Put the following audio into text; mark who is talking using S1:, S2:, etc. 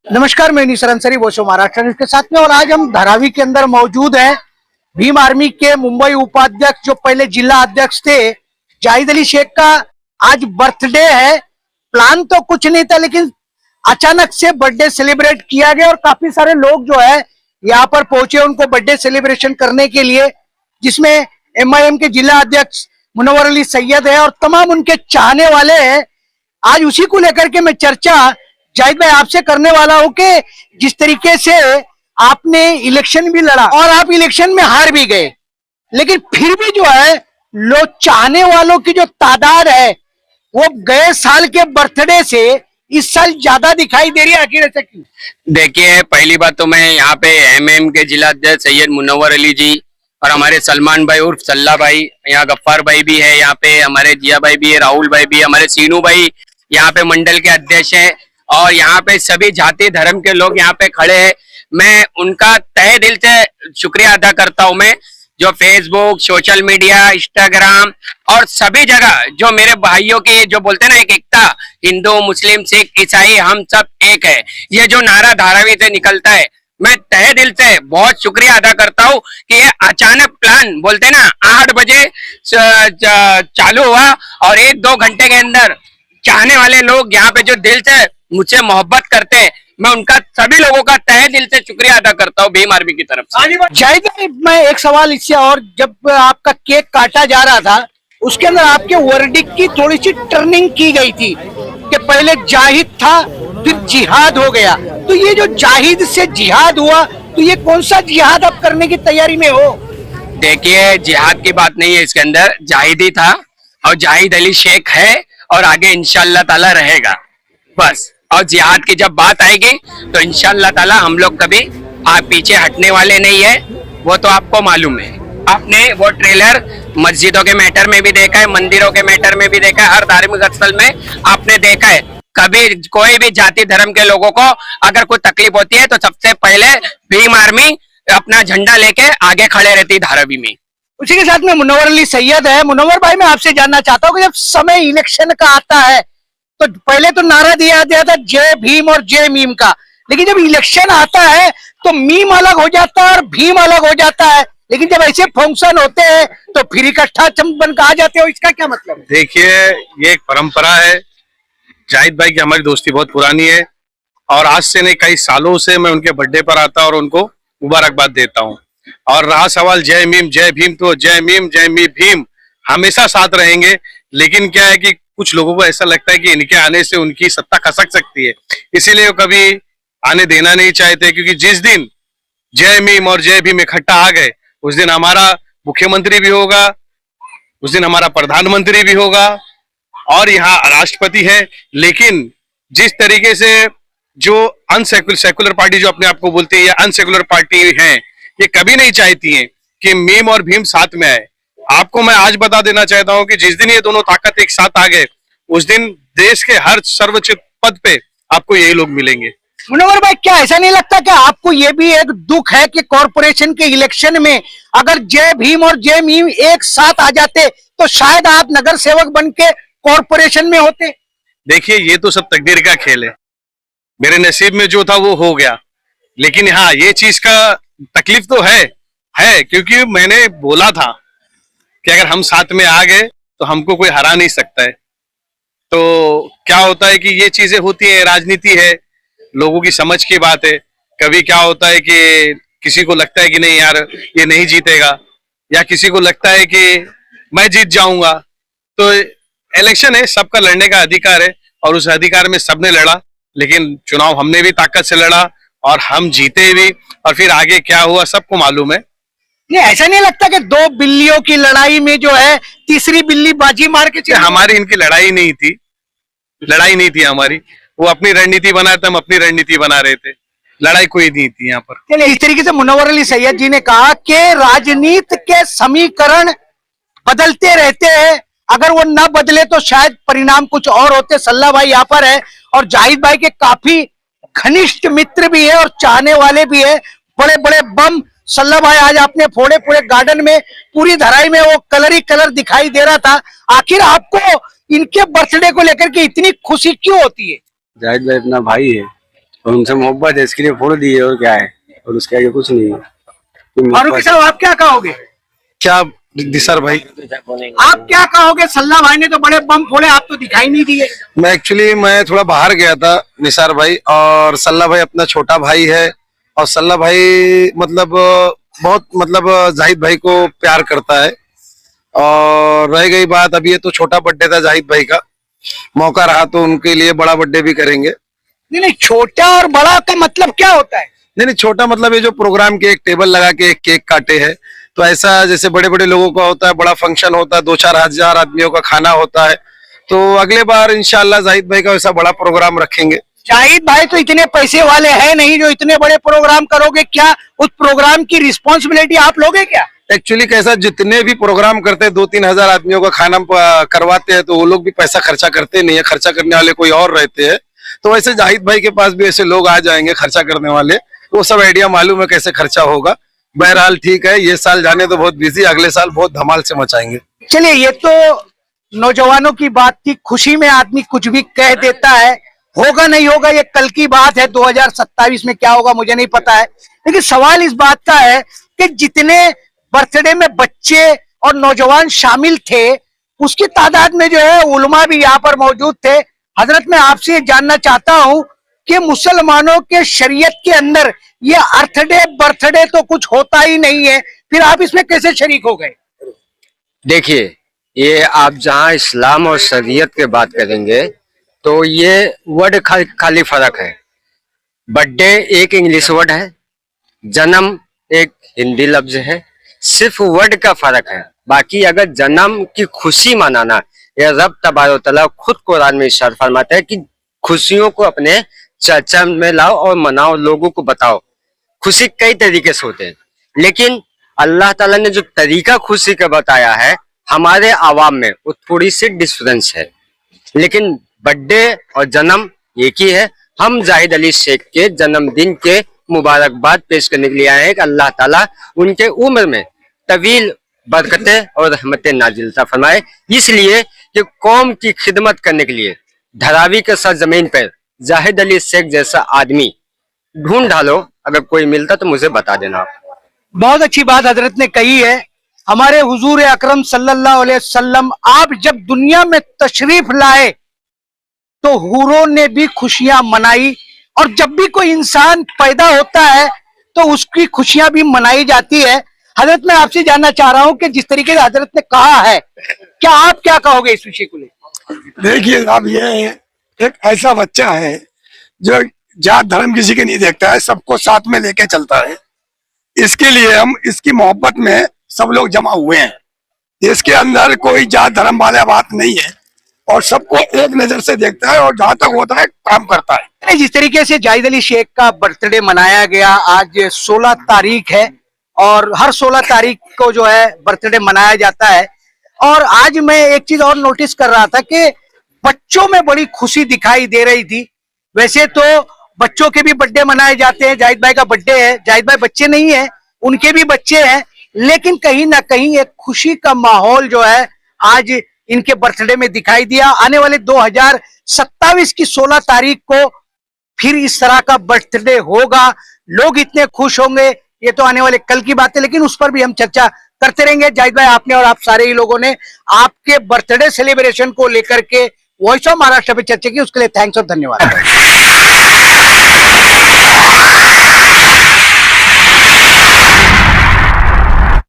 S1: नमस्कार, मैं निसर अंसारी, वो शो महाराष्ट्र न्यूज के साथ में। और आज हम धारावी के अंदर मौजूद हैं। भीम आर्मी के मुंबई उपाध्यक्ष जो पहले जिला अध्यक्ष थे, जाहिद अली शेख का आज बर्थडे है। प्लान तो कुछ नहीं था, लेकिन अचानक से बर्थडे सेलिब्रेट किया गया और काफी सारे लोग जो है यहाँ पर पहुंचे उनको बर्थडे सेलिब्रेशन करने के लिए, जिसमें एमआईएम के जिला अध्यक्ष मुनव्वर अली सैयद है और तमाम उनके चाहने वाले हैं। आज उसी को लेकर के मैं चर्चा जाहिद भाई आपसे करने वाला हूं कि जिस तरीके से आपने इलेक्शन भी लड़ा और आप इलेक्शन में हार भी गए, लेकिन फिर भी जो है लोग चाहने वालों की जो तादाद है वो गए साल के बर्थडे से इस साल ज्यादा दिखाई दे रही है। आखिर ऐसा क्यों?
S2: देखिए, पहली बात तो मैं यहाँ पे एमएम के जिला अध्यक्ष सैयद मुनव्वर अली जी और हमारे सलमान भाई उर्फ सल्ला भाई, यहाँ गफ्फार भाई भी है, यहाँ पे हमारे जिया भाई भी है, राहुल भाई भी है, हमारे सीनू भाई यहाँ पे मंडल के अध्यक्ष है और यहाँ पे सभी जाति धर्म के लोग यहाँ पे खड़े हैं। मैं उनका तहे दिल से शुक्रिया अदा करता हूँ। मैं जो फेसबुक, सोशल मीडिया, इंस्टाग्राम और सभी जगह जो मेरे भाइयों की जो बोलते हैं ना एक एकता, हिंदू मुस्लिम सिख ईसाई हम सब एक है, ये जो नारा धारावी से निकलता है, मैं तहे दिल से बहुत शुक्रिया अदा करता हूँ कि ये अचानक प्लान बोलते ना 8 बजे चालू हुआ और 1-2 घंटे के अंदर चाहने वाले लोग यहाँ पे जो दिल से मुझसे मोहब्बत करते हैं, मैं उनका सभी लोगों का तहे दिल से शुक्रिया अदा करता हूँ भीम आर्मी की तरफ से।
S1: जाहिद, मैं एक सवाल इससे, और जब आपका केक काटा जा रहा था उसके अंदर आपके वर्डिक की थोड़ी सी टर्निंग की गई थी कि पहले जाहिद था फिर जिहाद हो गया, तो ये जो जाहिद से जिहाद हुआ, तो ये कौन सा जिहाद आप करने की तैयारी में हो?
S2: देखिए, जिहाद की बात नहीं है, इसके अंदर जाहिद ही था और जाहिद अली शेख है और आगे इंशाअल्लाह ताला रहेगा बस। और जिहाद की जब बात आएगी तो इंशाअल्लाह ताला हम लोग कभी पीछे हटने वाले नहीं है, वो तो आपको मालूम है। आपने वो ट्रेलर मस्जिदों के मैटर में भी देखा है, मंदिरों के मैटर में भी देखा है, हर धार्मिक स्थल में आपने देखा है। कभी कोई भी जाति धर्म के लोगों को अगर कोई तकलीफ होती है तो सबसे पहले भीम आर्मी अपना झंडा लेके आगे खड़े रहती धारावी में।
S1: उसी के साथ में मुनव्वर अली सैयद है। मुनव्वर भाई, मैं आपसे जानना चाहता हूँ कि जब समय इलेक्शन का आता है तो पहले तो नारा दिया था जय भीम और जय मीम का, लेकिन जब इलेक्शन आता है तो मीम अलग हो जाता है और भीम अलग हो जाता है, लेकिन जब ऐसे फंक्शन होते हैं तो फिर इकट्ठा बनकर आ जाते हो, इसका क्या मतलब?
S3: देखिए, ये एक परंपरा है। जाहिद भाई की हमारी दोस्ती बहुत पुरानी है और आज से नहीं कई सालों से मैं उनके बर्थडे पर आता और उनको मुबारकबाद देता हूँ। और रहा सवाल जय मीम जय भीम, तो जय मीम भीम हमेशा साथ रहेंगे। लेकिन क्या है कि कुछ लोगों को ऐसा लगता है कि इनके आने से उनकी सत्ता खसक सकती है, इसीलिए वो कभी आने देना नहीं चाहते, क्योंकि जिस दिन जय मीम और जय भीम इकट्ठा आ गए उस दिन हमारा मुख्यमंत्री भी होगा, उस दिन हमारा प्रधानमंत्री भी होगा और यहाँ राष्ट्रपति है। लेकिन जिस तरीके से जो सेकुलर पार्टी जो अपने आप को बोलती है या अनसेकुलर पार्टी है, ये कभी नहीं चाहती है कि मीम और भीम साथ में आए। आपको मैं आज बता देना चाहता हूं कि जिस दिन ये दोनों ताकत एक साथ आ गए उस दिन देश के हर सर्वोच्च पद पे आपको यही लोग मिलेंगे।
S1: मुनव्वर भाई, क्या ऐसा नहीं लगता कि आपको ये भी एक दुख है कि कॉरपोरेशन के इलेक्शन में अगर जय भीम और जय मीम एक साथ आ जाते तो शायद आप नगर सेवक बन के कॉरपोरेशन में होते?
S3: देखिए, ये तो सब तकदीर का खेल है। मेरे नसीब में जो था वो हो गया, लेकिन हाँ, ये चीज का तकलीफ तो है क्योंकि मैंने बोला था कि अगर हम साथ में आ गए तो हमको कोई हरा नहीं सकता है। तो क्या होता है कि ये चीजें होती है, राजनीति है, लोगों की समझ की बात है। कभी क्या होता है कि किसी को लगता है कि नहीं यार ये नहीं जीतेगा, या किसी को लगता है कि मैं जीत जाऊंगा। तो इलेक्शन है, सबका लड़ने का अधिकार है और उस अधिकार में सबने लड़ा, लेकिन चुनाव हमने भी ताकत से लड़ा और हम जीते भी, और फिर आगे क्या हुआ सबको मालूम है।
S1: नहीं, ऐसा नहीं लगता कि 2 बिल्लियों की लड़ाई में जो है तीसरी बिल्ली बाजी मार के चली?
S3: हमारी इनकी लड़ाई नहीं थी हमारी। वो अपनी रणनीति बनाए थे, हम अपनी रणनीति बना रहे थे, लड़ाई कोई नहीं थी यहाँ पर।
S1: चलिए, इस तरीके से मुनव्वर अली सैयद जी ने कहा कि राजनीति के समीकरण बदलते रहते हैं, अगर वो न बदले तो शायद परिणाम कुछ और होते। सल्ला भाई यहाँ पर है और जाहिद भाई के काफी घनिष्ठ मित्र भी है और चाहने वाले भी है। बड़े बड़े बम सल्ला भाई, आज आपने फोड़े पूरे गार्डन में, पूरी धराई में वो कलर ही कलर दिखाई दे रहा था। आखिर आपको इनके बर्थडे को लेकर के इतनी खुशी क्यों होती है?
S4: जाहिद भाई अपना भाई है और उनसे मोहब्बत है, इसके लिए फोड़ दी है और क्या है, और उसके आगे कुछ नहीं है।
S1: फारूकी साहब, आप क्या कहोगे?
S3: क्या निसार भाई,
S1: आप क्या कहोगे? सल्ला भाई ने तो बड़े बम फोड़े, आप तो दिखाई नहीं दिए।
S3: मैं थोड़ा बाहर गया था निसार भाई, और सल्ला भाई अपना छोटा भाई है, और सल्ला भाई मतलब बहुत मतलब जाहिद भाई को प्यार करता है। और रह गई बात, अभी ये तो छोटा बर्थडे था जाहिद भाई का, मौका रहा तो उनके लिए बड़ा बर्थडे भी करेंगे।
S1: नहीं नहीं, छोटा और बड़ा का मतलब क्या होता है?
S3: नहीं, छोटा मतलब ये जो प्रोग्राम के एक टेबल लगा के एक केक काटे है, तो ऐसा जैसे बड़े बड़े लोगों का होता है, बड़ा फंक्शन होता है, 2-4 हजार आदमियों का खाना होता है, तो अगले बार इंशाल्लाह जाहिद भाई का वैसा बड़ा प्रोग्राम रखेंगे।
S1: जाहिद भाई तो इतने पैसे वाले हैं नहीं जो इतने बड़े प्रोग्राम करोगे। क्या उस प्रोग्राम की रिस्पॉन्सिबिलिटी आप लोगे क्या?
S3: एक्चुअली कैसा, जितने भी प्रोग्राम करते हैं 2-3 हजार आदमियों का खाना करवाते हैं, तो वो लोग भी पैसा खर्चा करते नहीं है, खर्चा करने वाले कोई और रहते हैं। तो वैसे जाहिद भाई के पास भी ऐसे लोग आ जाएंगे खर्चा करने वाले, वो सब आइडिया मालूम है कैसे खर्चा होगा। बहरहाल ठीक है, ये साल जाने तो बहुत बिजी, अगले साल बहुत धमाल से मचाएंगे।
S1: चलिए, ये तो नौजवानों की बात थी, खुशी में आदमी कुछ भी कह देता है, होगा नहीं होगा ये कल की बात है, 2027 में क्या होगा मुझे नहीं पता है। लेकिन सवाल इस बात का है कि जितने बर्थडे में बच्चे और नौजवान शामिल थे, उसकी तादाद में जो है उलमा भी यहाँ पर मौजूद थे। हजरत, मैं आपसे ये जानना चाहता हूँ कि मुसलमानों के शरीयत के अंदर ये अर्थडे बर्थडे तो कुछ होता ही नहीं है, फिर आप इसमें कैसे शरीक हो गए?
S5: देखिए, ये आप जहाँ इस्लाम और शरीयत की बात करेंगे तो ये वर्ड खाली फर्क है। बर्थडे एक इंग्लिश वर्ड है, जन्म एक हिंदी लफ्ज है, सिर्फ वर्ड का फर्क है। बाकी अगर जन्म की खुशी मनाना, ये रब तबारक तआला खुद कुरान में इरशाद फरमाता है कि खुशियों को अपने चर्चा में लाओ और मनाओ, लोगों को बताओ। खुशी कई तरीके से होते हैं, लेकिन अल्लाह ताला ने जो तरीका खुशी का बताया है, हमारे आवाम में वो थोड़ी सी डिफरेंस है। लेकिन बर्थडे और जन्म एक ही है। हम जाहिद अली शेख के जन्मदिन के मुबारकबाद पेश करने के लिए आए हैं कि अल्लाह ताला उनके उम्र में तवील बरकतें और रहमतें नाजिल फरमाए, इसलिए कि कौम की खिदमत करने के लिए धरावी के साथ जमीन पर जाहिद अली शेख जैसा आदमी ढूंढ डालो। अगर कोई मिलता तो मुझे बता देना।
S1: बहुत अच्छी बात हजरत ने कही है। हमारे हुजूर अकरम सल्लल्लाहु अलैहि वसल्लम आप जब दुनिया में तशरीफ लाए तो हूरों ने भी खुशियां मनाई, और जब भी कोई इंसान पैदा होता है तो उसकी खुशियां भी मनाई जाती है। हजरत, मैं आपसे जानना चाह रहा हूं कि जिस तरीके से हजरत ने कहा है, क्या आप क्या कहोगे इस विषय को लेकर?
S6: देखिए साहब, ये एक ऐसा बच्चा है जो जात धर्म किसी के नहीं देखता है, सबको साथ में लेके चलता है। इसके लिए हम इसकी मोहब्बत में सब लोग जमा हुए हैं। इसके अंदर कोई जात धर्म वाला बात नहीं है और सबको एक नजर से देखता है और जहां तक होता है काम करता है।
S1: जिस तरीके से जाहिद अली शेख का बर्थडे मनाया गया, आज 16 तारीख है और हर 16 तारीख को जो है बर्थडे मनाया जाता है। और आज मैं एक चीज और नोटिस कर रहा था कि बच्चों में बड़ी खुशी दिखाई दे रही थी। वैसे तो बच्चों के भी बर्थडे मनाए जाते हैं, जाहिद भाई का बर्थडे है, जाहिद भाई बच्चे नहीं है, उनके भी बच्चे हैं, लेकिन कहीं ना कहीं एक खुशी का माहौल जो है आज इनके बर्थडे में दिखाई दिया। आने वाले 2027 की 16 तारीख को फिर इस तरह का बर्थडे होगा, लोग इतने खुश होंगे, ये तो आने वाले कल की बात है, लेकिन उस पर भी हम चर्चा करते रहेंगे। जाहिद भाई, आपने और आप सारे ही लोगों ने आपके बर्थडे सेलिब्रेशन को लेकर के वॉइस ऑफ महाराष्ट्र पे चर्चा की, उसके लिए थैंक्स और धन्यवाद।